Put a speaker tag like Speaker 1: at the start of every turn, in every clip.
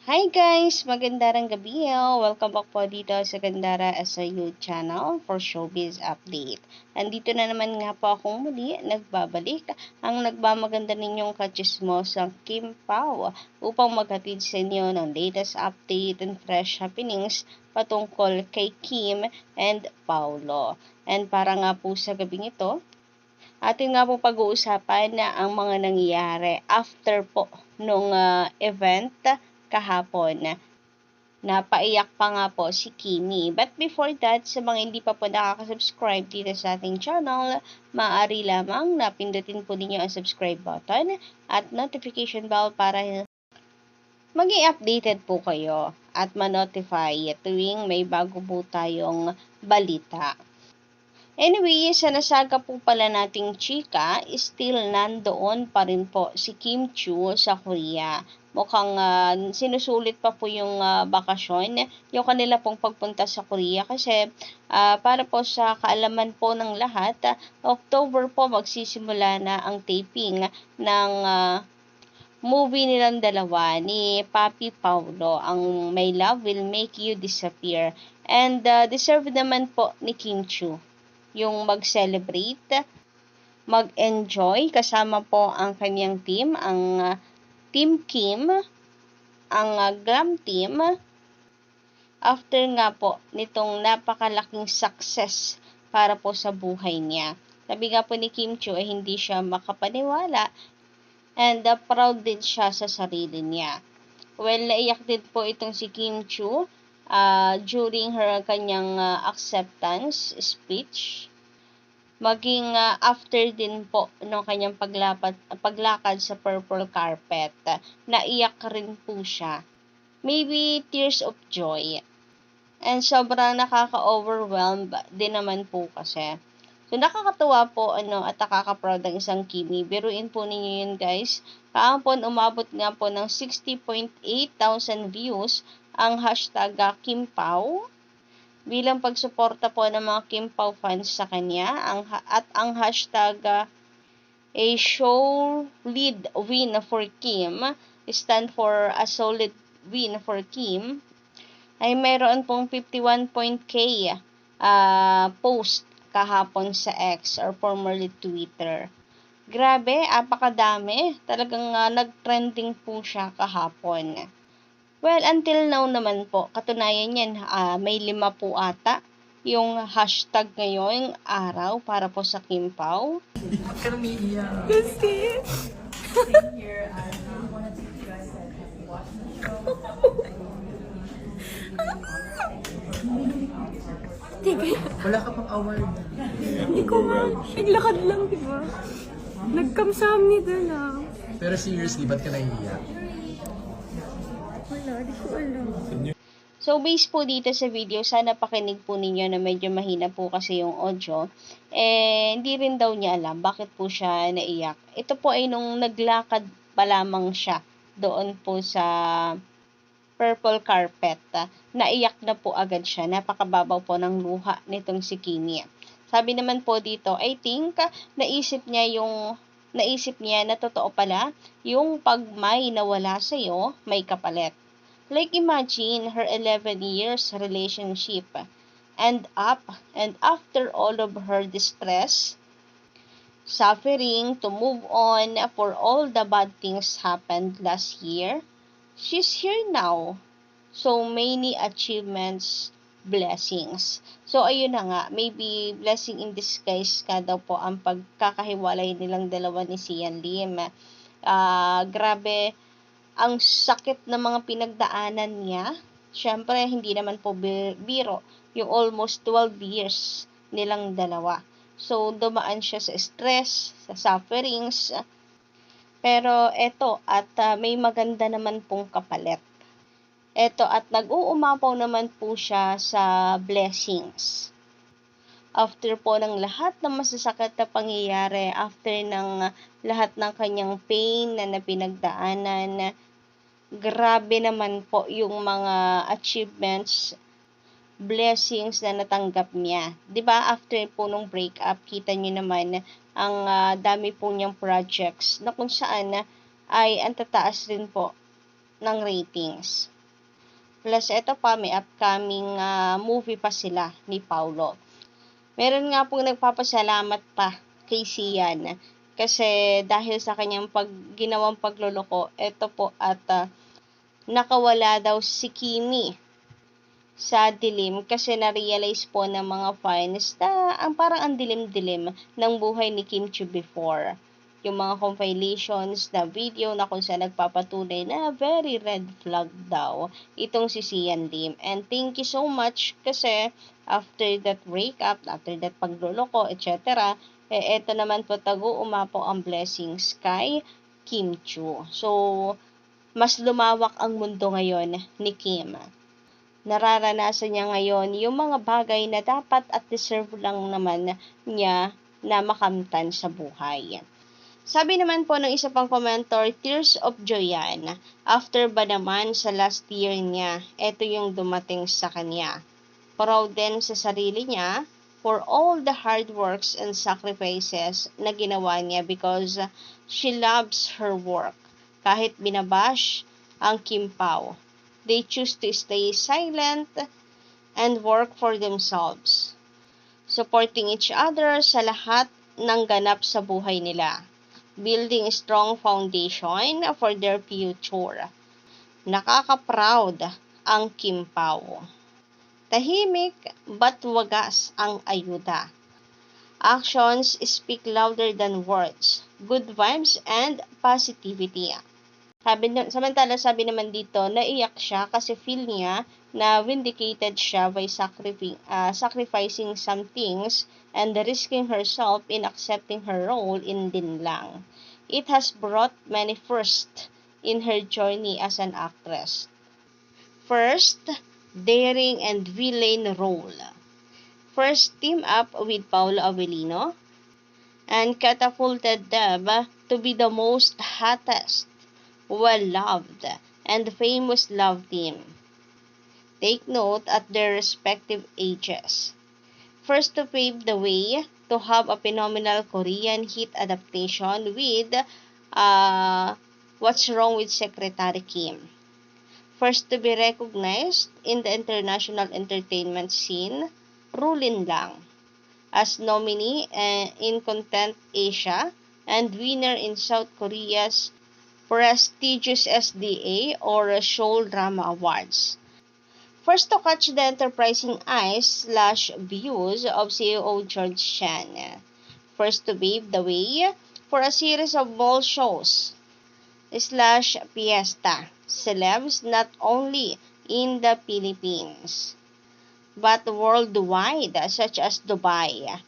Speaker 1: Hi guys! Magandang gabi. Welcome back po dito sa Gandara SIU channel for Showbiz Update. Andito na naman nga po akong muli nagbabalik ang nagmamaganda ninyong kachismosang Kim Pao upang maghatid sa inyo ng latest update and fresh happenings patungkol kay Kim and Paolo. And para nga po sa gabing ito, atin nga po pag-uusapan na ang mga nangyayari after po nung event kahapon. Napaiyak pa nga po si Kimi. But before that, sa mga hindi pa po nakaka-subscribe dito sa ating channel, maaari lamang na pindutin po ninyo ang subscribe button at notification bell para maging updated po kayo at ma-notify tuwing may bago po tayong balita. Anyway, sa nasaga po pala nating chika, still nandoon pa rin po si Kim Chu sa Korea. Mukhang sinusulit pa po yung bakasyon, yung kanila pong pagpunta sa Korea kasi para po sa kaalaman po ng lahat, October po magsisimula na ang taping ng movie nilang dalawa ni Papi Paulo, ang My Love Will Make You Disappear. And deserve naman po ni Kim Chu yung mag-celebrate, mag-enjoy kasama po ang kanyang team, ang Team Kim, ang Glam Team, after nga po nitong napakalaking success para po sa buhay niya. Sabi nga po ni Kim Chu ay hindi siya makapaniwala and proud din siya sa sarili niya. Well, naiyak din po itong si Kim Chu during her kanyang acceptance speech. Maging after din po ng kanyang paglakad sa purple carpet, naiyak rin po siya. Maybe tears of joy. And sobrang nakaka-overwhelm din naman po kasi. So, nakakatuwa po at nakaka-proud ang isang Kimi. Biruin po ninyo yun guys. Kahapon umabot nga po ng 60,800 views ang hashtag Kim Pao bilang pagsuporta po ng mga Kim Pao fans sa kanya at ang hashtag a show lead win for Kim stand for a solid win for Kim ay mayroon pong 51.k post kahapon sa X or formerly Twitter. Grabe, apakadami. Talagang nag-trending po siya kahapon. Well, until now naman po, katunayan yan, may 5 po ata yung hashtag ngayong araw para po sa Kim Pao.
Speaker 2: Kasi...
Speaker 3: Wala ka pang award.
Speaker 2: Hindi ko nga. Naglakad lang, di ba? Nagkamsam ni doon ah.
Speaker 3: Pero seriously, ba't ka naiiyak?
Speaker 2: Wala, di ko alam.
Speaker 1: So, based po dito sa video, sana pakinig po ninyo na medyo mahina po kasi yung audio. Hindi rin daw niya alam bakit po siya naiyak. Ito po ay nung naglakad pa lamang siya doon po sa purple carpet. Naiyak na po agad siya. Napakababaw po ng luha nitong si Kimi. Sabi naman po dito, I think naisip niya na totoo pala yung pag may nawala sa'yo, may kapalit. Like imagine her 11 years relationship and after all of her distress, suffering to move on for all the bad things happened last year, she's here now. So many achievements, blessings. So ayun na nga, maybe blessing in disguise ka daw po ang pagkakahiwalay nilang dalawa ni Sian Lim. Grabe, ang sakit ng mga pinagdaanan niya. Siyempre, hindi naman po biro yung almost 12 years nilang dalawa. So, dumaan siya sa stress, sa sufferings. Pero eto, at may maganda naman pong kapalit. Eto, at nag-uumapaw naman po siya sa blessings. After po ng lahat ng masasakit na pangyayari, after ng lahat ng kanyang pain na napinagdaanan, grabe naman po yung mga achievements, blessings na natanggap niya. 'Di ba after po nung breakup, kita niyo naman ang dami po niyang projects na kung saan ay ang tataas rin po ng ratings. Plus, eto pa, may upcoming movie pa sila ni Paulo. Meron nga pong nagpapasalamat pa kay Sian kasi dahil sa kanyang ginawang pagloloko, eto po at nakawala daw si Kimi sa dilim kasi na-realize po ng mga fans na parang ang dilim-dilim ng buhay ni Kim Chiu before. Yung mga compilations na video na kung saan nagpapatunay na very red flag daw itong si Sian Lim. And thank you so much kasi after that breakup, after that pagluloko, etc., eto naman po tago-umapo ang blessings kay Kim Chiu. So, mas lumawak ang mundo ngayon ni Kim. Nararanasan niya ngayon yung mga bagay na dapat at deserve lang naman niya na makamtan sa buhay. Sabi naman po ng isa pang commenter, tears of joy yan. After ba naman sa last year niya, eto yung dumating sa kanya. Proud din sa sarili niya for all the hard works and sacrifices na ginawa niya because she loves her work. Kahit binabash ang Kim Pao, they choose to stay silent and work for themselves, supporting each other sa lahat ng ganap sa buhay nila, building a strong foundation for their future. Nakaka-proud ang Kim Pao. Tahimik but wagas ang ayuda. Actions speak louder than words. Good vibes and positivity. Samantala sabi naman dito, naiyak siya kasi feel niya na vindicated siya by sacrificing some things and risking herself in accepting her role in Din Lang. It has brought many firsts in her journey as an actress. First, daring and villain role. First, team up with Paolo Avellino and catapulted them to be the most hottest, well-loved, and famous love team. Take note at their respective ages. First to pave the way to have a phenomenal Korean hit adaptation with What's Wrong with Secretary Kim. First to be recognized in the international entertainment scene, Rulin Lang, as nominee in Content Asia and winner in South Korea's prestigious SDA or Seoul Drama Awards. First to catch the enterprising eyes/views of CEO George Chan. First to pave the way for a series of mall shows/fiesta celebs not only in the Philippines but worldwide, such as Dubai,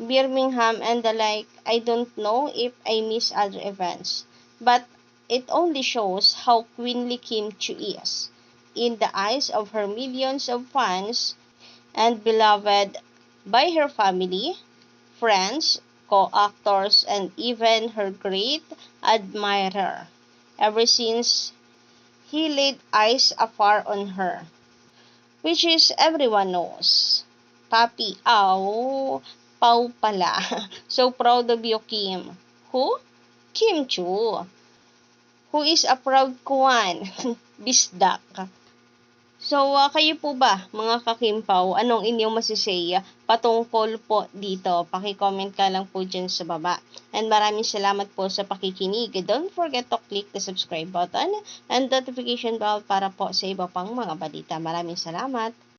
Speaker 1: Birmingham, and the like. I don't know if I miss other events, but it only shows how queenly Kim Chiu is in the eyes of her millions of fans and beloved by her family, friends, co-actors, and even her great admirer ever since he laid eyes afar on her, which is everyone knows. Papi, Pau pala. So proud of you, Kim. Who? Kim Chiu, who is a proud Kwan, bisdak. So, kayo po ba, mga kakimpaw, anong inyong masisay patungkol po dito? Paki-comment ka lang po dyan sa baba. And maraming salamat po sa pakikinig. Don't forget to click the subscribe button and notification bell para po sa iba pang mga balita. Maraming salamat.